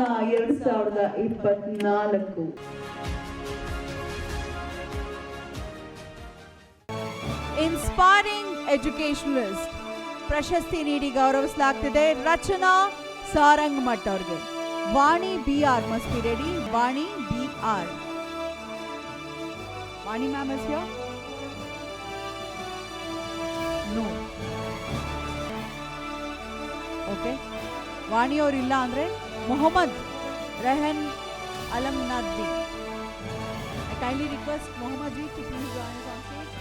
2024. Inspiring ಎಜುಕೇಶನಲಿಸ್ಟ್ ಪ್ರಶಸ್ತಿ ನೀಡಿ ಗೌರವಿಸಲಾಗ್ತಿದೆ ರಚನಾ ಸಾರಂಗಮಠ್ ಅವ್ರಿಗೆ. ವಾಣಿ BR must be ready. Vani BR. Vani ma'am is here? No. Okay. ವಾಣಿ ಅವ್ರು ಇಲ್ಲ ಅಂದ್ರೆ Mohammed Rehan Alam Nadvi. I kindly request Mohammed ji to please join us on stage.